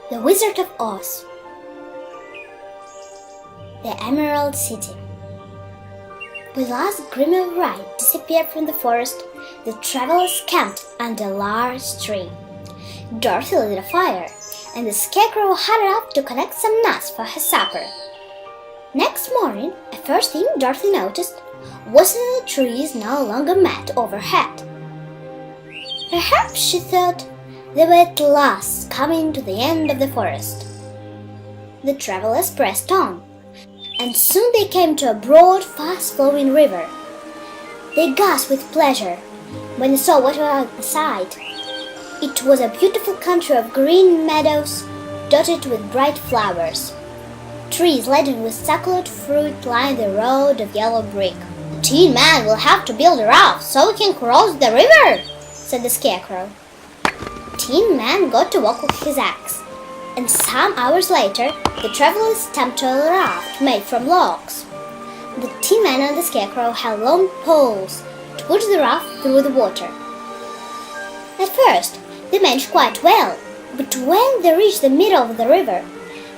The Wizard of Oz. The Emerald City. When last gleam of light disappeared from the forest, the travelers camped under a large tree. Dorothy lit a fire, and the Scarecrow hurried up to collect some nuts for her supper. Next morning, the first thing Dorothy noticed was that the trees no longer met overhead. Perhaps, she thought, they were at last coming to the end of the forest. The travelers pressed on, and soon they came to a broad, fast-flowing river. They gasped with pleasure when they saw what was outside. It was a beautiful country of green meadows dotted with bright flowers. Trees laden with succulent fruit lined the road of yellow brick. "The Tin Man will have to build a raft so we can cross the river," said the Scarecrow. The Tin Man got to work with his axe, and some hours later the travelers stamped to a raft made from logs. The Tin Man and the Scarecrow held long poles to push the raft through the water. At first they managed quite well, but when they reached the middle of the river,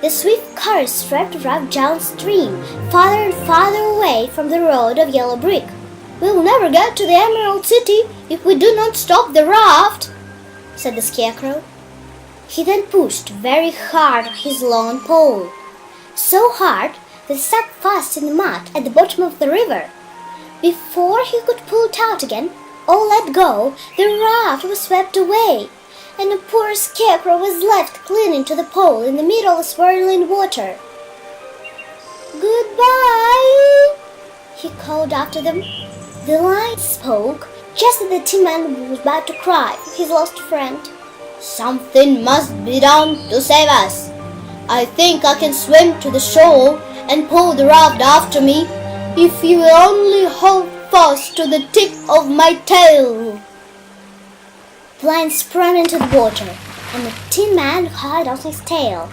the swift current swept the raft downstream, farther and farther away from the road of yellow brick. "We'll never get to the Emerald City if we do not stop the raft," said the Scarecrow. He then pushed very hard on his long pole, so hard that it stuck fast in the mud at the bottom of the river. Before he could pull it out again or let go, the raft was swept away, and the poor Scarecrow was left clinging to the pole in the middle of the swirling water. "Goodbye," he called after them. The light spoke just as the Tin Man was about to cry for his lost friend. "Something must be done to save us. I think I can swim to the shore and pull the raft after me if you will only hold fast to the tip of my tail." The lion sprang into the water, and the Tin Man held on his tail.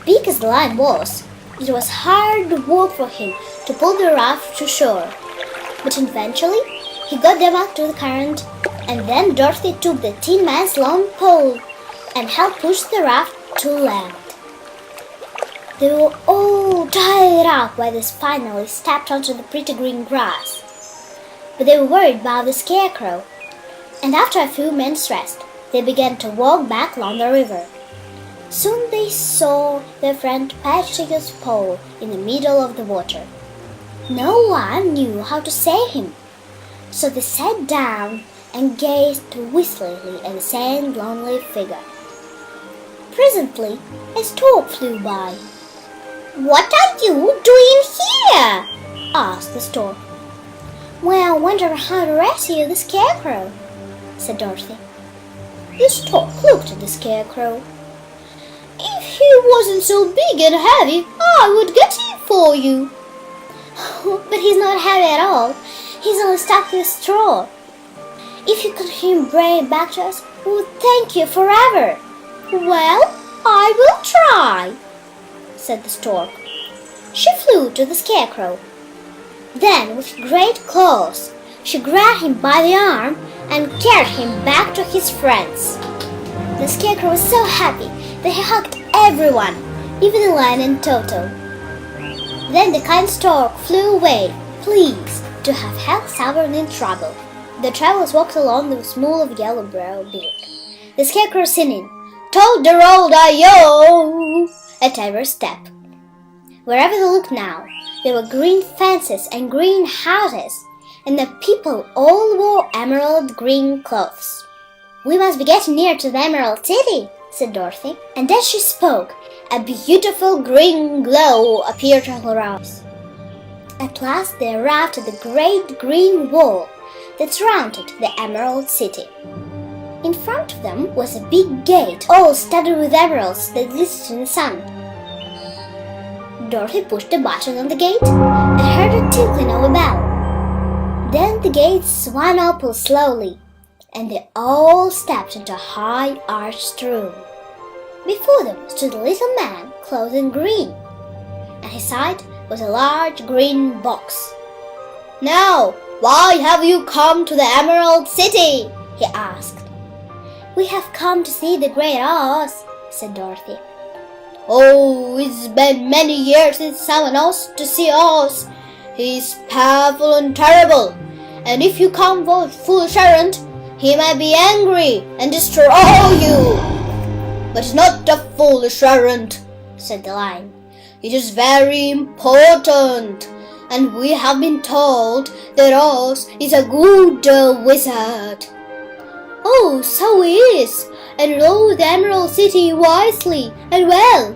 Big as the lion was, it was hard work for him to pull the raft to shore, but eventually he got them back to the current, and then Dorothy took the Tin Man's long pole and helped push the raft to land. They were all tired out when they finally stepped onto the pretty green grass, but they were worried about the Scarecrow, and after a few minutes' rest, they began to walk back along the river. Soon they saw their friend patching his pole in the middle of the water. No one knew how to save him, so they sat down and gazed wistfully at the same lonely figure. Presently, a stork flew by. "What are you doing here?" asked the stork. "Well, I wonder how to rescue the Scarecrow," said Dorothy. The stork looked at the Scarecrow. "If he wasn't so big and heavy, I would get him for you." "But he's not heavy at all. He's only stuck with straw. If you could bring him back to us, we would thank you forever." "Well, I will try," said the stork. She flew to the Scarecrow. Then, with great claws, she grabbed him by the arm and carried him back to his friends. The Scarecrow was so happy that he hugged everyone, even the lion and Toto. Then the kind stork flew away, pleased to have helped someone in trouble. The travelers walked along the smooth yellow brown beak, the Scarecrow singing, "Toad-a-roll-a-yo," at every step. Wherever they looked now, there were green fences and green houses, and the people all wore emerald green clothes. "We must be getting near to the Emerald City," said Dorothy, and as she spoke, a beautiful green glow appeared on her eyes. At last they arrived at the great green wall that surrounded the Emerald City. In front of them was a big gate, all studded with emeralds that glistened in the sun. Dorothy pushed the button on the gate and heard a tinkling of a bell. Then the gate swung open slowly, and they all stepped into a high arched room. Before them stood a little man clothed in green. At his side was a large green box. "Now, why have you come to the Emerald City?" he asked. "We have come to see the Great Oz," said Dorothy. "Oh, it's been many years since someone else to see us. He's powerful and terrible, and if you come for a foolish errand, he might be angry and destroy you." "But it's not a foolish errand," said the lion. "It is very important, and we have been told that Oz is a good wizard." "Oh, so he is, and rules the Emerald City wisely and well.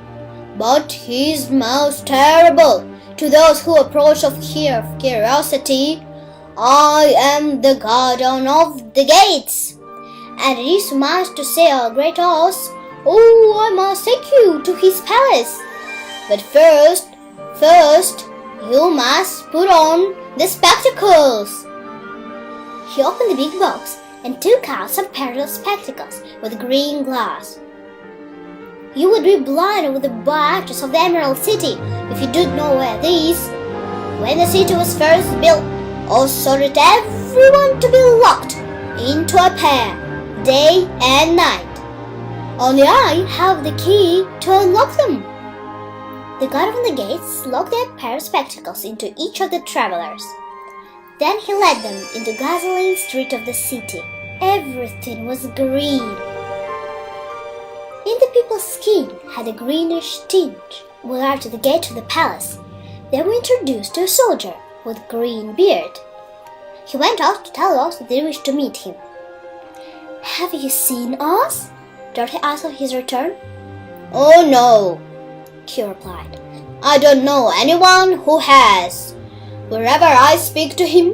But he is most terrible to those who approach of curiosity. I am the guardian of the gates, and it is much to say our great Oz. Oh, I must take you to his palace. But first, you must put on the spectacles." He opened the big box and took out some pairs of spectacles with green glass. "You would be blind with the branches of the Emerald City if you didn't know where these. When the city was first built, Oz ordered everyone to be locked into a pair, day and night. Only I have the key to unlock them." The guard on the gates locked a pair of spectacles into each of the travelers. Then he led them into the gasoline street of the city. Everything was green. If the people's skin had a greenish tinge, when arrived to the gate of the palace, they were introduced to a soldier with a green beard. He went out to tell Oz that they wished to meet him. "Have you seen Oz?" Dorothy asked on his return. "Oh no," he replied. "I don't know anyone who has. Wherever I speak to him,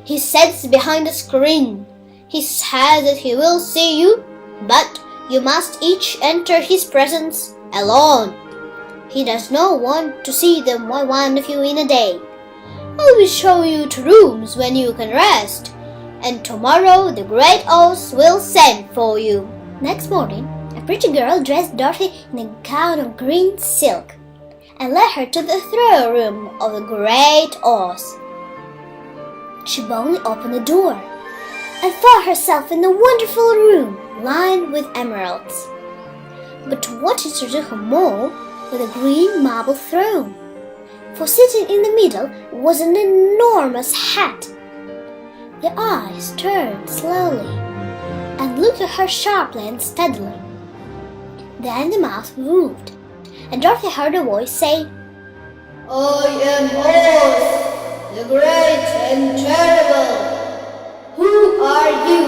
he sits behind a screen. He says that he will see you, but you must each enter his presence alone. He does not want to see them one of you in a day. I will show you to rooms when you can rest, and tomorrow the great Oz will send for you." Next morning, a pretty girl dressed Dorothy in a gown of green silk and led her to the throne room of the great Oz. She boldly opened the door and found herself in a wonderful room lined with emeralds. But what intrigued her more was a green marble throne, for sitting in the middle was an enormous hat. The eyes turned slowly and looked at her sharply and steadily. Then the mouth moved, and Dorothy heard a voice say, "I am Oz, the great and terrible. Who are you,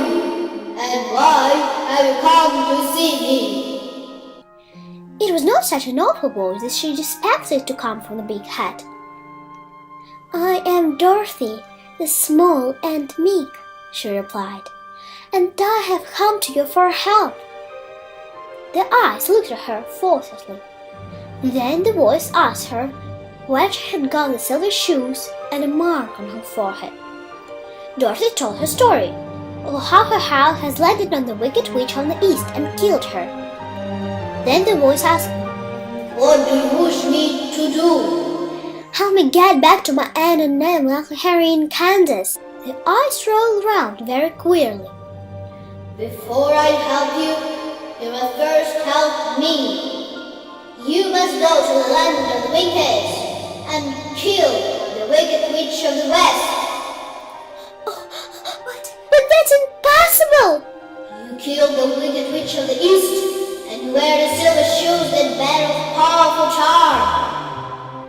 and why have you come to see me?" It was not such an awful voice as she expected to come from the big hat. "I am Dorothy, the small and meek," she replied, "and I have come to you for help." The eyes looked at her forcefully. Then the voice asked her where she had got the silver shoes and a mark on her forehead. Dorothy told her story of how her house has landed on the wicked witch on the east and killed her. Then the voice asked, "What do you wish me to do?" "Help me get back to my aunt and Uncle Harry in Kansas." The eyes rolled round very queerly. "Before I help you, you must first help me. You must go to the land of the wicked and kill the wicked witch of the west." "Oh, but that's impossible!" "You kill the wicked witch of the east, and you wear the silver shoes that bear a powerful charm."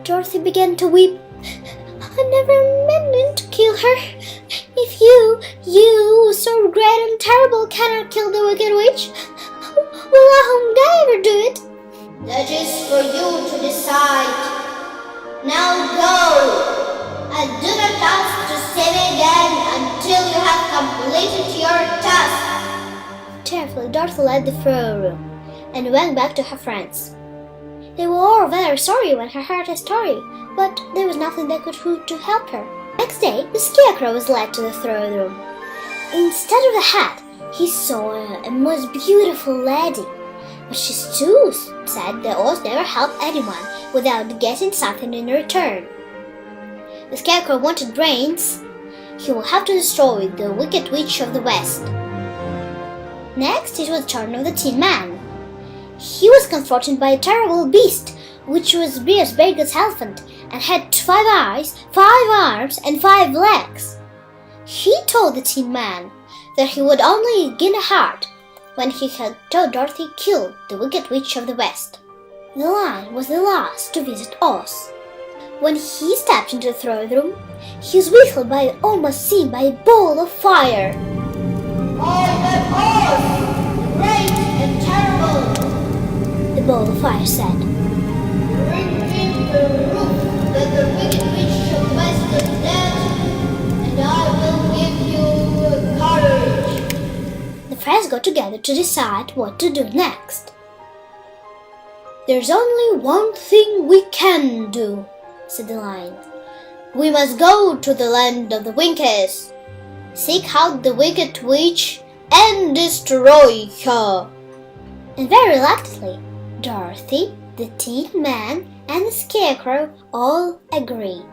Dorothy began to weep. "I never meant to kill her. If you, so great and terrible, cannot kill the wicked witch, will I ever do it?" "That is for you to decide. Now go, and do not ask to see me again until you have completed your task." Carefully, Dorothy left the throne room and went back to her friends. They were all very sorry when she heard her story, but there was nothing they could do to help her. Next day, the Scarecrow was led to the throne room. Instead of the hat, he saw a most beautiful lady, but she too said that Oz never helped anyone without getting something in return. The Scarecrow wanted brains. He will have to destroy the Wicked Witch of the West. Next, it was the turn of the Tin Man. He was confronted by a terrible beast, which was as big as an elephant and had 5 eyes, 5 arms, and 5 legs. He told the Tin Man that he would only gain a heart when he had told Dorothy killed the Wicked Witch of the West. The Lion was the last to visit Oz. When he stepped into the throne room, he was wheeled by almost seen by a ball of fire. I am Oz, great and terrible, the ball of fire said. Bring him the proof that the Wicked Witch of the West is dead, and I will give you courage. The friends got together to decide what to do next. There's only one thing we can do, said the Lion. We must go to the land of the Winkies, seek out the Wicked Witch, and destroy her. And very reluctantly, Dorothy, the Tin Man, and the Scarecrow all agreed.